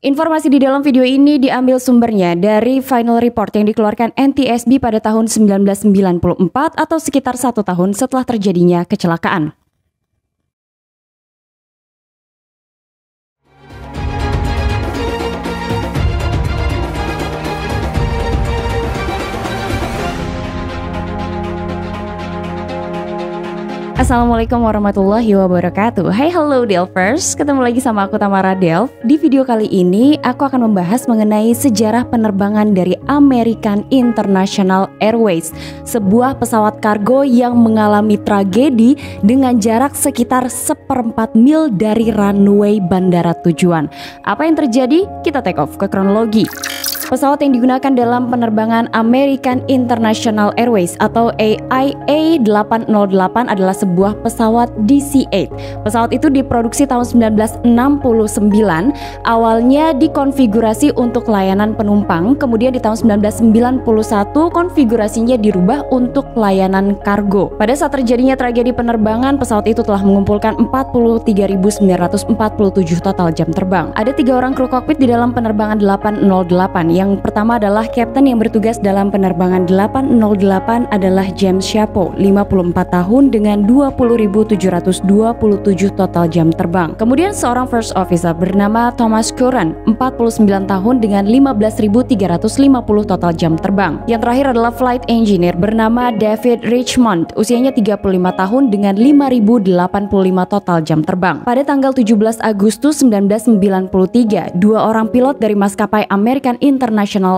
Informasi di dalam video ini diambil sumbernya dari final report yang dikeluarkan NTSB pada tahun 1994 atau sekitar 1 tahun setelah terjadinya kecelakaan. Assalamualaikum warahmatullahi wabarakatuh. Hai, hello Delvers, ketemu lagi sama aku Tamara Delv. Di video kali ini aku akan membahas mengenai sejarah penerbangan dari American International Airways, sebuah pesawat kargo yang mengalami tragedi dengan jarak sekitar 1/4 mil dari runway bandara tujuan. Apa yang terjadi? Kita take off ke kronologi. Pesawat yang digunakan dalam penerbangan American International Airways atau AIA 808 adalah sebuah pesawat DC-8. Pesawat itu diproduksi tahun 1969, awalnya dikonfigurasi untuk layanan penumpang, kemudian di tahun 1991 konfigurasinya dirubah untuk layanan kargo. Pada saat terjadinya tragedi penerbangan, pesawat itu telah mengumpulkan 43.947 total jam terbang. Ada 3 orang kru kokpit di dalam penerbangan 808. Yang pertama adalah kapten yang bertugas dalam penerbangan 808 adalah James Chapo, 54 tahun dengan 20.727 total jam terbang. Kemudian seorang first officer bernama Thomas Curran, 49 tahun dengan 15.350 total jam terbang. Yang terakhir adalah flight engineer bernama David Richmond, usianya 35 tahun dengan 5.085 total jam terbang. Pada tanggal 17 Agustus 1993, 2 orang pilot dari maskapai American International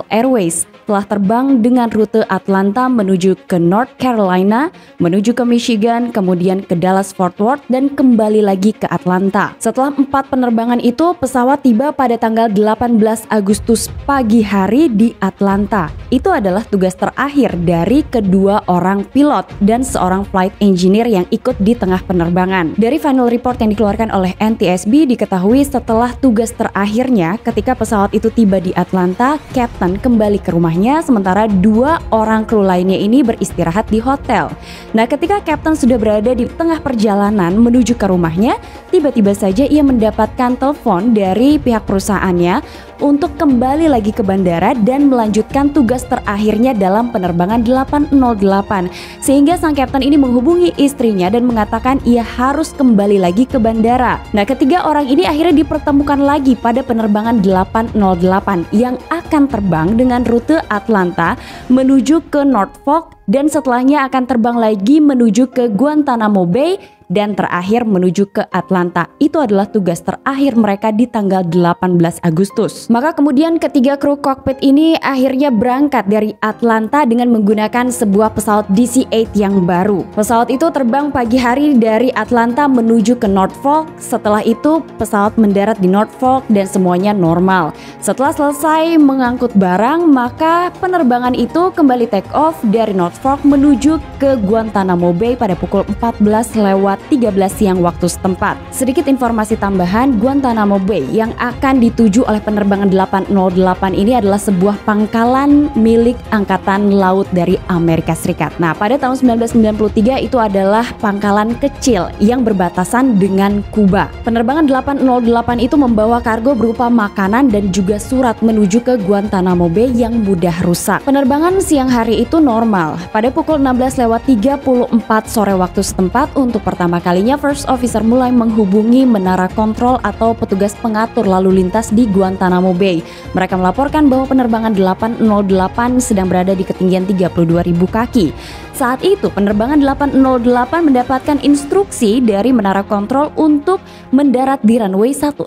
Airways telah terbang dengan rute Atlanta menuju ke North Carolina, menuju ke Michigan, kemudian ke Dallas Fort Worth, dan kembali lagi ke Atlanta. Setelah 4 penerbangan itu, pesawat tiba pada tanggal 18 Agustus pagi hari di Atlanta. Itu adalah tugas terakhir dari kedua orang pilot dan seorang flight engineer yang ikut di tengah penerbangan. Dari final report yang dikeluarkan oleh NTSB diketahui setelah tugas terakhirnya ketika pesawat itu tiba di Atlanta, kapten kembali ke rumahnya sementara 2 orang kru lainnya ini beristirahat di hotel. Nah, ketika kapten sudah berada di tengah perjalanan menuju ke rumahnya, tiba-tiba saja ia mendapatkan telepon dari pihak perusahaannya untuk kembali lagi ke bandara dan melanjutkan tugas terakhirnya dalam penerbangan 808. Sehingga sang kapten ini menghubungi istrinya dan mengatakan ia harus kembali lagi ke bandara. Nah, ketiga orang ini akhirnya dipertemukan lagi pada penerbangan 808 yang akan terbang dengan rute Atlanta menuju ke Norfolk dan setelahnya akan terbang lagi menuju ke Guantanamo Bay dan terakhir menuju ke Atlanta. Itu adalah tugas terakhir mereka di tanggal 18 Agustus. Maka kemudian ketiga kru kokpit ini akhirnya berangkat dari Atlanta dengan menggunakan sebuah pesawat DC-8 yang baru. Pesawat itu terbang pagi hari dari Atlanta menuju ke Norfolk. Setelah itu pesawat mendarat di Norfolk dan semuanya normal. Setelah selesai mengangkut barang, maka penerbangan itu kembali take off dari Norfolk menuju ke Guantanamo Bay pada pukul 14:13 siang waktu setempat. Sedikit informasi tambahan, Guantanamo Bay yang akan dituju oleh penerbangan 808 ini adalah sebuah pangkalan milik Angkatan Laut dari Amerika Serikat. Nah, pada tahun 1993 itu adalah pangkalan kecil yang berbatasan dengan Kuba. Penerbangan 808 itu membawa kargo berupa makanan dan juga surat menuju ke Guantanamo Bay yang mudah rusak. Penerbangan siang hari itu normal. Pada pukul 16:34 sore waktu setempat untuk pertama kalinya first officer mulai menghubungi menara kontrol atau petugas pengatur lalu lintas di Guantanamo Bay. Mereka melaporkan bahwa penerbangan 808 sedang berada di ketinggian 32.000 kaki. Saat itu penerbangan 808 mendapatkan instruksi dari menara kontrol untuk mendarat di runway 10.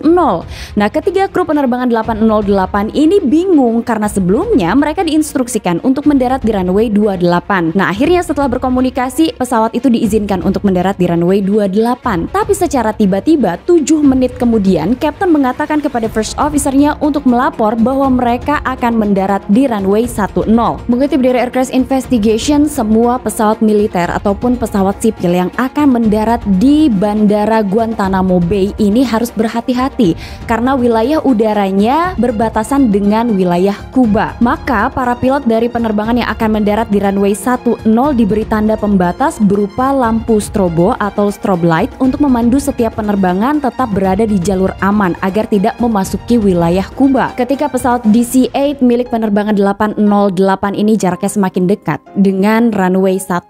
Nah, ketiga kru penerbangan 808 ini bingung karena sebelumnya mereka diinstruksikan untuk mendarat di runway 28. Nah, akhirnya setelah berkomunikasi, pesawat itu diizinkan untuk mendarat di runway 28. Tapi secara tiba-tiba 7 menit kemudian, kapten mengatakan kepada first officer-nya untuk melapor bahwa mereka akan mendarat di runway 10. Mengutip dari Air Crash Investigation, semua semua pesawat militer ataupun pesawat sipil yang akan mendarat di Bandara Guantanamo Bay ini harus berhati-hati karena wilayah udaranya berbatasan dengan wilayah Kuba. Maka para pilot dari penerbangan yang akan mendarat di runway 10 diberi tanda pembatas berupa lampu strobo atau strobe light untuk memandu setiap penerbangan tetap berada di jalur aman agar tidak memasuki wilayah Kuba. Ketika pesawat DC-8 milik penerbangan 808 ini jaraknya semakin dekat dengan runway 10,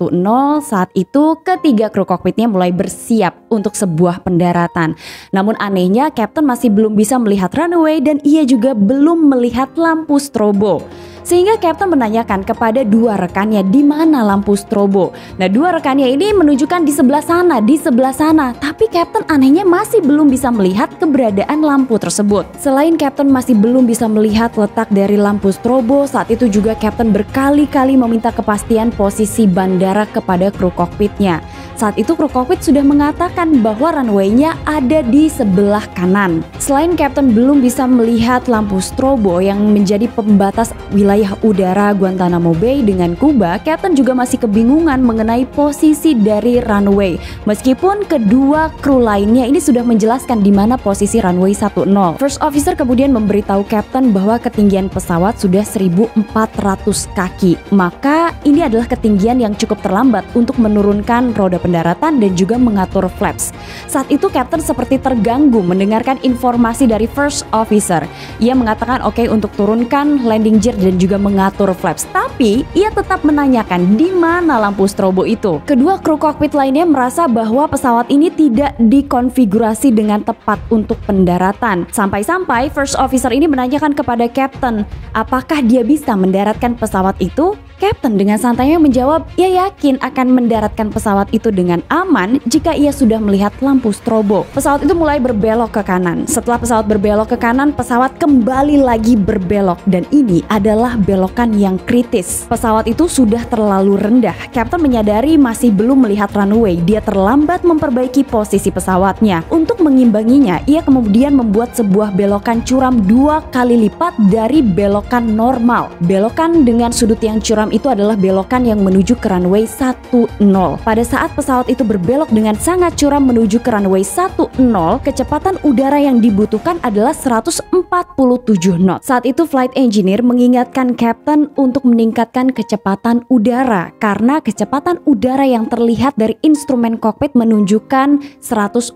saat itu ketiga kru kokpitnya mulai bersiap untuk sebuah pendaratan. Namun anehnya Kapten masih belum bisa melihat runway dan ia juga belum melihat lampu strobo. Sehingga Kapten menanyakan kepada dua rekannya di mana lampu strobo. Nah, dua rekannya ini menunjukkan di sebelah sana. Tapi Kapten anehnya masih belum bisa melihat keberadaan lampu tersebut. Selain Kapten masih belum bisa melihat letak dari lampu strobo, saat itu juga Kapten berkali-kali meminta kepastian posisi bandara kepada kru kokpitnya. Saat itu kru kokpit sudah mengatakan bahwa runway-nya ada di sebelah kanan. Selain Kapten belum bisa melihat lampu strobo yang menjadi pembatas wilayah udara Guantanamo Bay dengan Kuba, Kapten juga masih kebingungan mengenai posisi dari runway. Meskipun kedua kru lainnya ini sudah menjelaskan di mana posisi runway 10. First officer kemudian memberitahu Kapten bahwa ketinggian pesawat sudah 1.400 kaki. Maka ini adalah ketinggian yang cukup terlambat untuk menurunkan roda pendaratan dan juga mengatur flaps. Saat itu Kapten seperti terganggu mendengarkan informasi dari first officer. Ia mengatakan oke untuk turunkan landing gear dan juga mengatur flaps. Tapi ia tetap menanyakan di mana lampu strobo itu. Kedua kru kokpit lainnya merasa bahwa pesawat ini tidak dikonfigurasi dengan tepat untuk pendaratan. Sampai-sampai first officer ini menanyakan kepada Kapten, apakah dia bisa mendaratkan pesawat itu? Kapten dengan santainya menjawab, ia yakin akan mendaratkan pesawat itu dengan aman jika ia sudah melihat lampu strobo. Pesawat itu mulai berbelok ke kanan. Setelah pesawat berbelok ke kanan, pesawat kembali lagi berbelok dan ini adalah belokan yang kritis. Pesawat itu sudah terlalu rendah. Kapten menyadari masih belum melihat runway. Dia terlambat memperbaiki posisi pesawatnya. Untuk mengimbanginya, ia kemudian membuat sebuah belokan curam 2 kali lipat dari belokan normal. Belokan dengan sudut yang curam itu adalah belokan yang menuju ke runway 10. Pada saat pesawat itu berbelok dengan sangat curam menuju ke runway 10, kecepatan udara yang dibutuhkan adalah 147 knot. Saat itu flight engineer mengingatkan Kapten untuk meningkatkan kecepatan udara karena kecepatan udara yang terlihat dari instrumen kokpit menunjukkan 140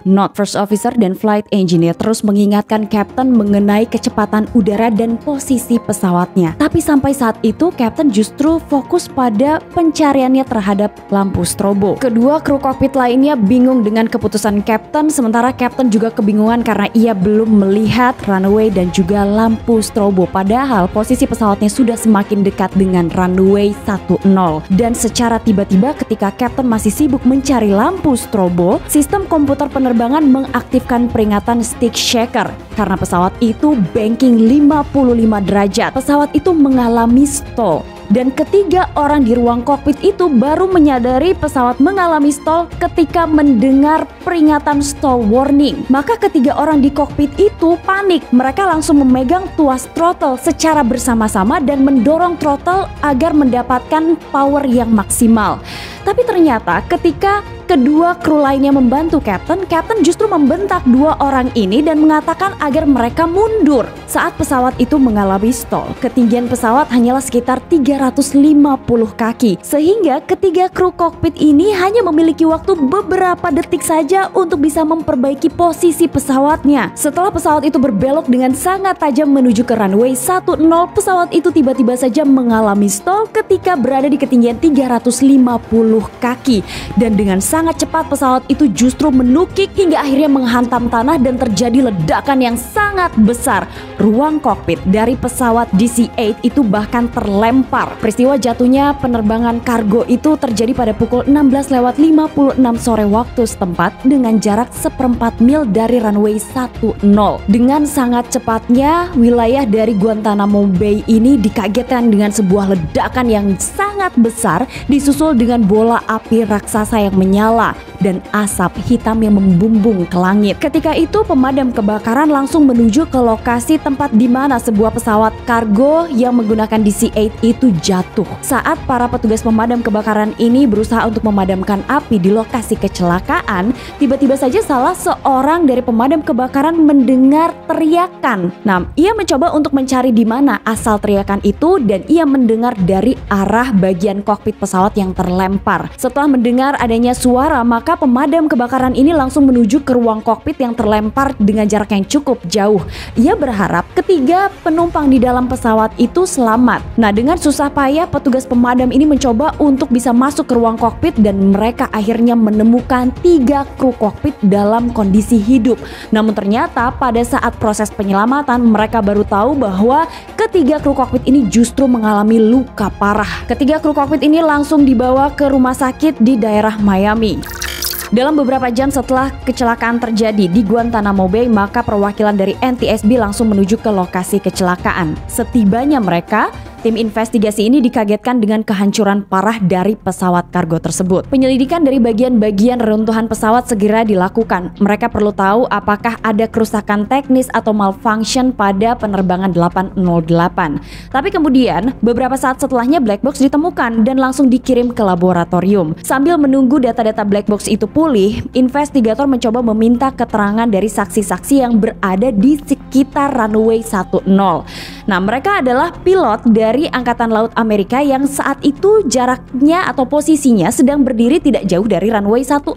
knot. First officer dan flight engineer terus mengingatkan Kapten mengenai kecepatan udara dan posisi pesawatnya. Tapi sampai saat itu Kapten justru fokus pada pencariannya terhadap lampu strobo. Kedua kru kokpit lainnya bingung dengan keputusan Kapten, sementara Kapten juga kebingungan karena ia belum melihat runway dan juga lampu strobo. Padahal posisi pesawatnya sudah semakin dekat dengan runway 10. Dan secara tiba-tiba ketika Kapten masih sibuk mencari lampu strobo, sistem komputer penerbangan mengaktifkan peringatan stick shaker karena pesawat itu banking 55 derajat. Pesawat itu mengalami stall. Dan ketiga orang di ruang kokpit itu baru menyadari pesawat mengalami stall ketika mendengar peringatan stall warning. Maka ketiga orang di kokpit itu panik. Mereka langsung memegang tuas throttle secara bersama-sama dan mendorong throttle agar mendapatkan power yang maksimal. Tapi ternyata ketika kedua kru lainnya membantu Kapten justru membentak dua orang ini dan mengatakan agar mereka mundur. Saat pesawat itu mengalami stall, ketinggian pesawat hanyalah sekitar 350 kaki. Sehingga ketiga kru kokpit ini hanya memiliki waktu beberapa detik saja untuk bisa memperbaiki posisi pesawatnya. Setelah pesawat itu berbelok dengan sangat tajam menuju ke runway 10, pesawat itu tiba-tiba saja mengalami stall ketika berada di ketinggian 350 kaki. Dan dengan sangat cepat pesawat itu justru menukik hingga akhirnya menghantam tanah dan terjadi ledakan yang sangat besar. Ruang kokpit dari pesawat DC-8 itu bahkan terlempar. Peristiwa jatuhnya penerbangan kargo itu terjadi pada pukul 16:56 sore waktu setempat dengan jarak 1/4 mil dari runway 10. Dengan sangat cepatnya wilayah dari Guantanamo Bay ini dikagetkan dengan sebuah ledakan yang sangat besar disusul dengan bola bola api raksasa yang menyala dan asap hitam yang membumbung ke langit. Ketika itu pemadam kebakaran langsung menuju ke lokasi tempat di mana sebuah pesawat kargo yang menggunakan DC-8 itu jatuh. Saat para petugas pemadam kebakaran ini berusaha untuk memadamkan api di lokasi kecelakaan, tiba-tiba saja salah seorang dari pemadam kebakaran mendengar teriakan. Nah, ia mencoba untuk mencari di mana asal teriakan itu dan ia mendengar dari arah bagian kokpit pesawat yang terlempar. Setelah mendengar adanya suara, maka pemadam kebakaran ini langsung menuju ke ruang kokpit yang terlempar dengan jarak yang cukup jauh. Ia berharap ketiga penumpang di dalam pesawat itu selamat. Nah, dengan susah payah petugas pemadam ini mencoba untuk bisa masuk ke ruang kokpit dan mereka akhirnya menemukan 3 kru kokpit dalam kondisi hidup. Namun ternyata pada saat proses penyelamatan mereka baru tahu bahwa ketiga kru kokpit ini justru mengalami luka parah. Ketiga kru kokpit ini langsung dibawa ke rumah sakit di daerah Miami. Dalam beberapa jam setelah kecelakaan terjadi di Guantanamo Bay, maka perwakilan dari NTSB langsung menuju ke lokasi kecelakaan. Setibanya mereka, tim investigasi ini dikagetkan dengan kehancuran parah dari pesawat kargo tersebut. Penyelidikan dari bagian-bagian reruntuhan pesawat segera dilakukan. Mereka perlu tahu apakah ada kerusakan teknis atau malfunction pada penerbangan 808. Tapi kemudian, beberapa saat setelahnya black box ditemukan dan langsung dikirim ke laboratorium. Sambil menunggu data-data black box itu pulih, investigator mencoba meminta keterangan dari saksi-saksi yang berada di sekitar runway 10. Nah, mereka adalah pilot dari Angkatan Laut Amerika yang saat itu jaraknya atau posisinya sedang berdiri tidak jauh dari runway 10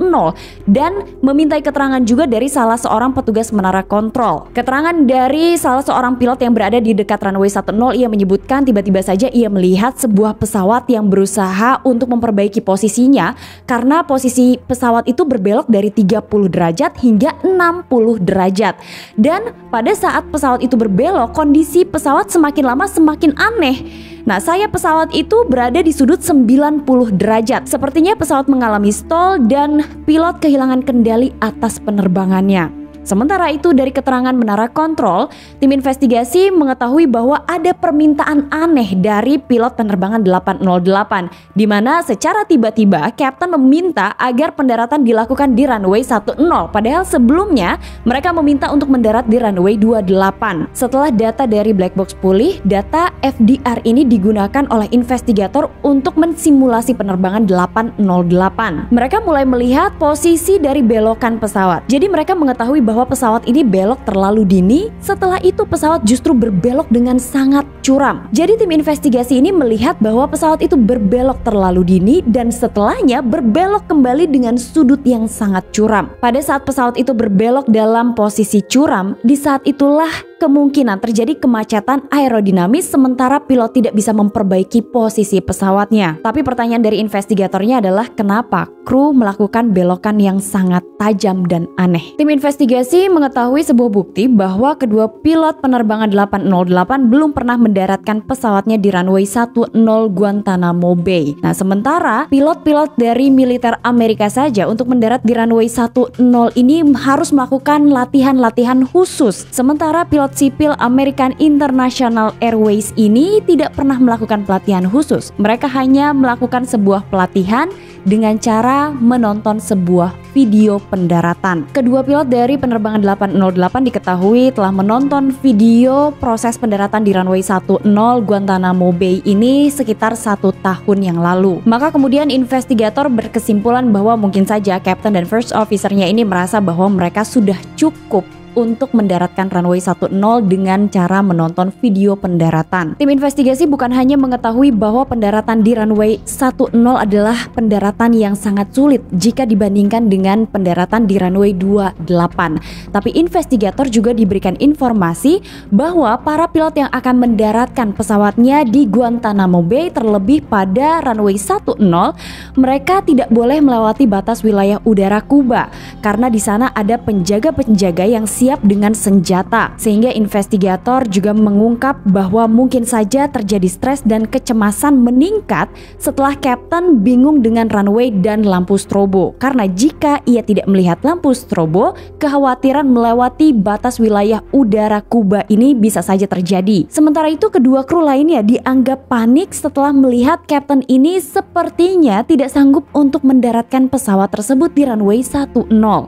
dan memintai keterangan juga dari salah seorang petugas menara kontrol. Keterangan dari salah seorang pilot yang berada di dekat runway 10, ia menyebutkan tiba-tiba saja ia melihat sebuah pesawat yang berusaha untuk memperbaiki posisinya karena posisi pesawat itu berbelok dari 30 derajat hingga 60 derajat. Dan pada saat pesawat itu berbelok, kondisi pesawat semakin lama semakin aneh. Nah, sayap pesawat itu berada di sudut 90 derajat. Sepertinya pesawat mengalami stall dan pilot kehilangan kendali atas penerbangannya. Sementara itu dari keterangan menara kontrol, tim investigasi mengetahui bahwa ada permintaan aneh dari pilot penerbangan 808 di mana secara tiba-tiba Kapten meminta agar pendaratan dilakukan di runway 10 padahal sebelumnya mereka meminta untuk mendarat di runway 28. Setelah data dari black box pulih, data FDR ini digunakan oleh investigator untuk mensimulasi penerbangan 808. Mereka mulai melihat posisi dari belokan pesawat. Jadi mereka mengetahui bahwa pesawat ini belok terlalu dini, setelah itu pesawat justru berbelok dengan sangat curam. Jadi tim investigasi ini melihat bahwa pesawat itu berbelok terlalu dini dan setelahnya berbelok kembali dengan sudut yang sangat curam. Pada saat pesawat itu berbelok dalam posisi curam, di saat itulah kemungkinan terjadi kemacetan aerodinamis sementara pilot tidak bisa memperbaiki posisi pesawatnya. Tapi pertanyaan dari investigatornya adalah kenapa kru melakukan belokan yang sangat tajam dan aneh. Tim investigasi mengetahui sebuah bukti bahwa kedua pilot penerbangan 808 belum pernah mendaratkan pesawatnya di runway 10 Guantanamo Bay. Nah, sementara pilot-pilot dari militer Amerika saja untuk mendarat di runway 10 ini harus melakukan latihan-latihan khusus. Sementara pilot sipil American International Airways ini tidak pernah melakukan pelatihan khusus. Mereka hanya melakukan sebuah pelatihan dengan cara menonton sebuah video pendaratan. Kedua pilot dari penerbangan 808 diketahui telah menonton video proses pendaratan di runway 10 Guantanamo Bay ini sekitar 1 tahun yang lalu. Maka kemudian investigator berkesimpulan bahwa mungkin saja Captain dan First Officer-nya ini merasa bahwa mereka sudah cukup untuk mendaratkan runway 10 dengan cara menonton video pendaratan. Tim investigasi bukan hanya mengetahui bahwa pendaratan di runway 10 adalah pendaratan yang sangat sulit jika dibandingkan dengan pendaratan di runway 28, tapi investigator juga diberikan informasi bahwa para pilot yang akan mendaratkan pesawatnya di Guantanamo Bay terlebih pada runway 10, mereka tidak boleh melewati batas wilayah udara Kuba karena di sana ada penjaga-penjaga yang siap dengan senjata. Sehingga investigator juga mengungkap bahwa mungkin saja terjadi stres dan kecemasan meningkat setelah Kapten bingung dengan runway dan lampu strobo. Karena jika ia tidak melihat lampu strobo, kekhawatiran melewati batas wilayah udara Kuba ini bisa saja terjadi. Sementara itu kedua kru lainnya dianggap panik setelah melihat Kapten ini sepertinya tidak sanggup untuk mendaratkan pesawat tersebut di runway 10.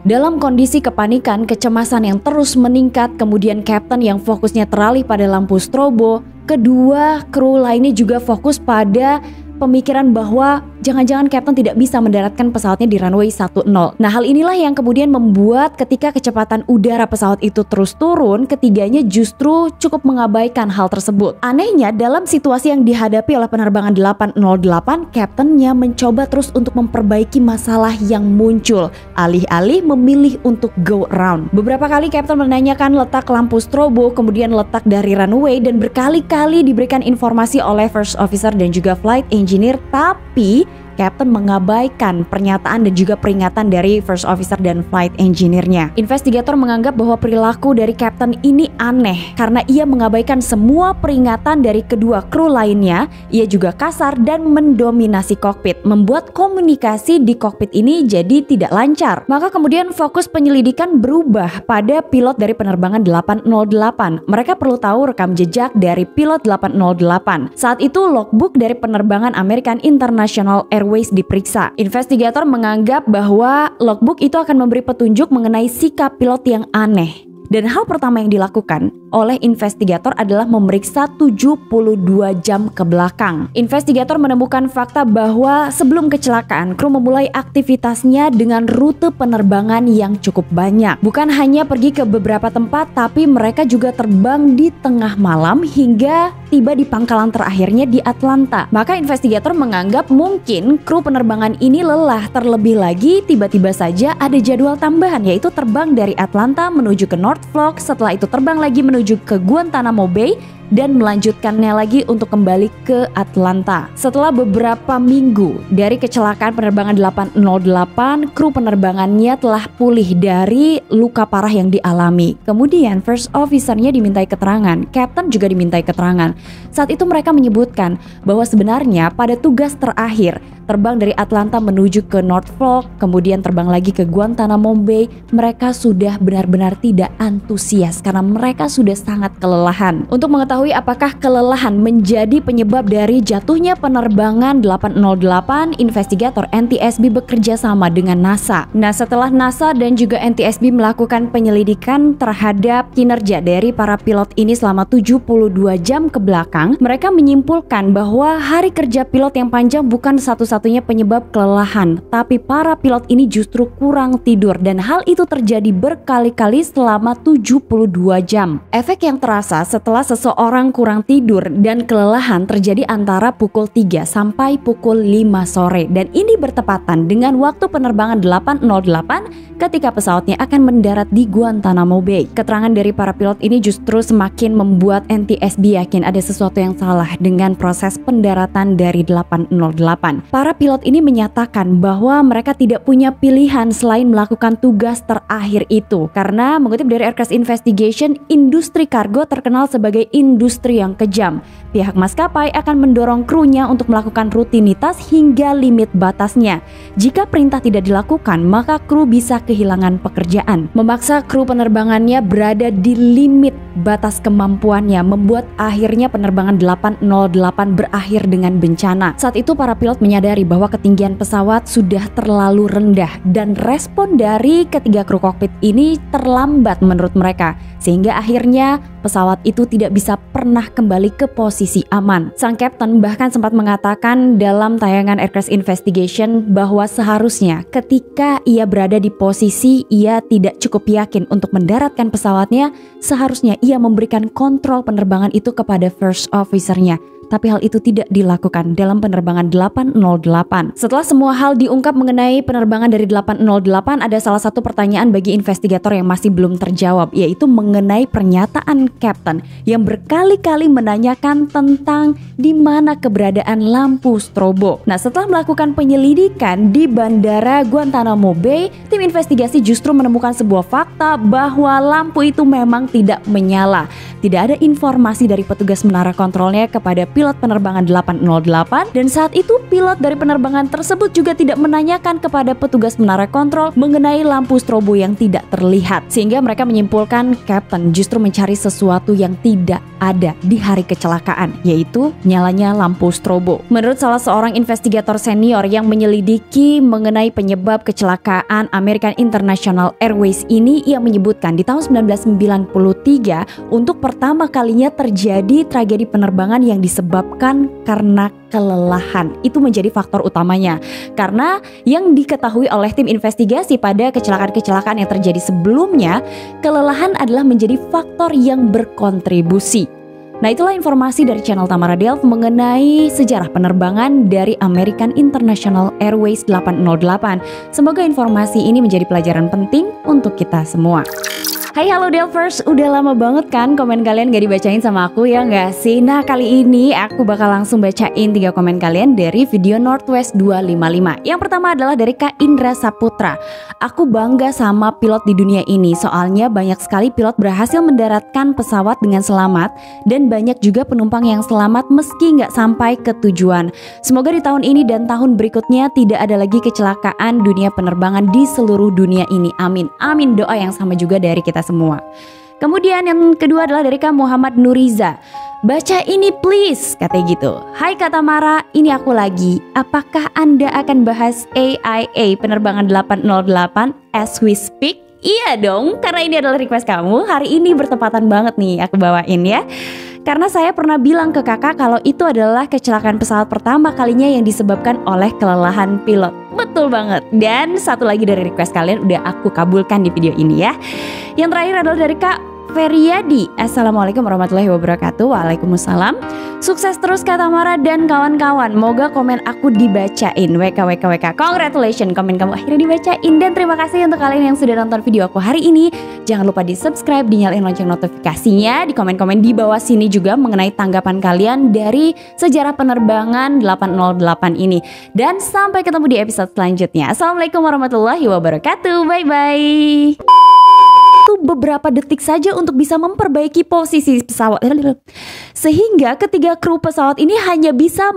Dalam kondisi kepanikan, kecemasan yang terus meningkat, kemudian Kapten yang fokusnya teralih pada lampu strobo, kedua kru lainnya juga fokus pada pemikiran bahwa jangan-jangan Kapten tidak bisa mendaratkan pesawatnya di runway 10. Nah, hal inilah yang kemudian membuat ketika kecepatan udara pesawat itu terus turun, ketiganya justru cukup mengabaikan hal tersebut. Anehnya, dalam situasi yang dihadapi oleh penerbangan 808, Kaptennya mencoba terus untuk memperbaiki masalah yang muncul, alih-alih memilih untuk go around. Beberapa kali Kapten menanyakan letak lampu strobo, kemudian letak dari runway, dan berkali-kali diberikan informasi oleh first officer dan juga flight engineer, tapi Kapten mengabaikan pernyataan dan juga peringatan dari first officer dan flight engineer-nya. Investigator menganggap bahwa perilaku dari Kapten ini aneh karena ia mengabaikan semua peringatan dari kedua kru lainnya. Ia juga kasar dan mendominasi kokpit, membuat komunikasi di kokpit ini jadi tidak lancar. Maka kemudian fokus penyelidikan berubah pada pilot dari penerbangan 808. Mereka perlu tahu rekam jejak dari pilot 808. Saat itu logbook dari penerbangan American International Airways diperiksa. Investigator menganggap bahwa logbook itu akan memberi petunjuk mengenai sikap pilot yang aneh. Dan hal pertama yang dilakukan oleh investigator adalah memeriksa 72 jam ke belakang. Investigator menemukan fakta bahwa sebelum kecelakaan, kru memulai aktivitasnya dengan rute penerbangan yang cukup banyak. Bukan hanya pergi ke beberapa tempat, tapi mereka juga terbang di tengah malam hingga tiba di pangkalan terakhirnya di Atlanta. Maka investigator menganggap mungkin kru penerbangan ini lelah, terlebih lagi tiba-tiba saja ada jadwal tambahan, yaitu terbang dari Atlanta menuju ke North Fork, setelah itu terbang lagi menuju ke Guantanamo Bay dan melanjutkannya lagi untuk kembali ke Atlanta. Setelah beberapa minggu dari kecelakaan penerbangan 808, kru penerbangannya telah pulih dari luka parah yang dialami. Kemudian first officer-nya dimintai keterangan, Kapten juga dimintai keterangan. Saat itu mereka menyebutkan bahwa sebenarnya pada tugas terakhir terbang dari Atlanta menuju ke North Fork, kemudian terbang lagi ke Guantanamo Bay, mereka sudah benar-benar tidak antusias karena mereka sudah sangat kelelahan. Untuk mengetahui apakah kelelahan menjadi penyebab dari jatuhnya penerbangan 808, investigator NTSB bekerja sama dengan NASA. Nah, setelah NASA dan juga NTSB melakukan penyelidikan terhadap kinerja dari para pilot ini selama 72 jam ke belakang, mereka menyimpulkan bahwa hari kerja pilot yang panjang bukan satu-satunya penyebab kelelahan, tapi para pilot ini justru kurang tidur dan hal itu terjadi berkali-kali selama 72 jam. Efek yang terasa setelah seseorang kurang tidur dan kelelahan terjadi antara pukul 3 sampai pukul 5 sore dan ini bertepatan dengan waktu penerbangan 808 ketika pesawatnya akan mendarat di Guantanamo Bay. Keterangan dari para pilot ini justru semakin membuat NTSB yakin ada sesuatu yang salah dengan proses pendaratan dari 808. Para pilot ini menyatakan bahwa mereka tidak punya pilihan selain melakukan tugas terakhir itu. Karena mengutip dari Aircraft Investigation, industri kargo terkenal sebagai industri yang kejam. Pihak maskapai akan mendorong krunya untuk melakukan rutinitas hingga limit batasnya. Jika perintah tidak dilakukan, maka kru bisa kehilangan pekerjaan. Memaksa kru penerbangannya berada di limit batas kemampuannya membuat akhirnya penerbangan 808 berakhir dengan bencana. Saat itu para pilot menyadari bahwa ketinggian pesawat sudah terlalu rendah dan respon dari ketiga kru kokpit ini terlambat menurut mereka, sehingga akhirnya pesawat itu tidak bisa pernah kembali ke posisi aman. Sang kapten bahkan sempat mengatakan dalam tayangan Aircraft Investigation bahwa seharusnya ketika ia berada di posisi ia tidak cukup yakin untuk mendaratkan pesawatnya, seharusnya ia memberikan kontrol penerbangan itu kepada first officer-nya. tapi hal itu tidak dilakukan dalam penerbangan 808. Setelah semua hal diungkap mengenai penerbangan dari 808, ada salah satu pertanyaan bagi investigator yang masih belum terjawab, yaitu mengenai pernyataan Kapten yang berkali-kali menanyakan tentang di mana keberadaan lampu strobo. Nah, setelah melakukan penyelidikan di Bandara Guantanamo Bay, tim investigasi justru menemukan sebuah fakta bahwa lampu itu memang tidak menyala. Tidak ada informasi dari petugas menara kontrolnya kepada pilot penerbangan 808, dan saat itu pilot dari penerbangan tersebut juga tidak menanyakan kepada petugas menara kontrol mengenai lampu strobo yang tidak terlihat. Sehingga mereka menyimpulkan Kapten justru mencari sesuatu yang tidak ada di hari kecelakaan, yaitu nyalanya lampu strobo. Menurut salah seorang investigator senior yang menyelidiki mengenai penyebab kecelakaan American International Airways ini, ia menyebutkan di tahun 1993 untuk pertama kalinya terjadi tragedi penerbangan yang disebabkan karena kelelahan. Itu menjadi faktor utamanya, karena yang diketahui oleh tim investigasi pada kecelakaan-kecelakaan yang terjadi sebelumnya, kelelahan adalah menjadi faktor yang berkontribusi. Nah, itulah informasi dari channel Tamara Delf mengenai sejarah penerbangan dari American International Airways 808. Semoga informasi ini menjadi pelajaran penting untuk kita semua. Hai halo Delvers, udah lama banget kan komen kalian gak dibacain sama aku, ya gak sih? Nah, kali ini aku bakal langsung bacain 3 komen kalian dari video Northwest 255. Yang pertama adalah dari Kak Indra Saputra. Aku bangga sama pilot di dunia ini, soalnya banyak sekali pilot berhasil mendaratkan pesawat dengan selamat, dan banyak juga penumpang yang selamat meski gak sampai ke tujuan. Semoga di tahun ini dan tahun berikutnya tidak ada lagi kecelakaan dunia penerbangan di seluruh dunia ini. Amin. Amin, doa yang sama juga dari kita semua. Kemudian yang kedua adalah dari Kak Muhammad Nuriza. Baca ini please, katanya gitu. Hai Kak Tamara, ini aku lagi. Apakah Anda akan bahas AIA penerbangan 808 as we speak? Iya dong, karena ini adalah request kamu. Hari ini bertepatan banget nih aku bawain ya. Karena saya pernah bilang ke kakak kalau itu adalah kecelakaan pesawat pertama kalinya yang disebabkan oleh kelelahan pilot. Betul banget. Dan satu lagi dari request kalian udah aku kabulkan di video ini ya. Yang terakhir adalah dari Kak Feryadi. Assalamualaikum warahmatullahi wabarakatuh. Waalaikumsalam. Sukses terus Kak Tamara dan kawan-kawan. Moga komen aku dibacain. WKWKWK. Congratulations, komen kamu akhirnya dibacain. Dan terima kasih untuk kalian yang sudah nonton video aku hari ini. Jangan lupa di subscribe, dinyalain lonceng notifikasinya. Di komen-komen di bawah sini juga mengenai tanggapan kalian dari sejarah penerbangan 808 ini. Dan sampai ketemu di episode selanjutnya. Assalamualaikum warahmatullahi wabarakatuh. Bye-bye. Beberapa detik saja untuk bisa memperbaiki posisi pesawat, sehingga ketiga kru pesawat ini hanya bisa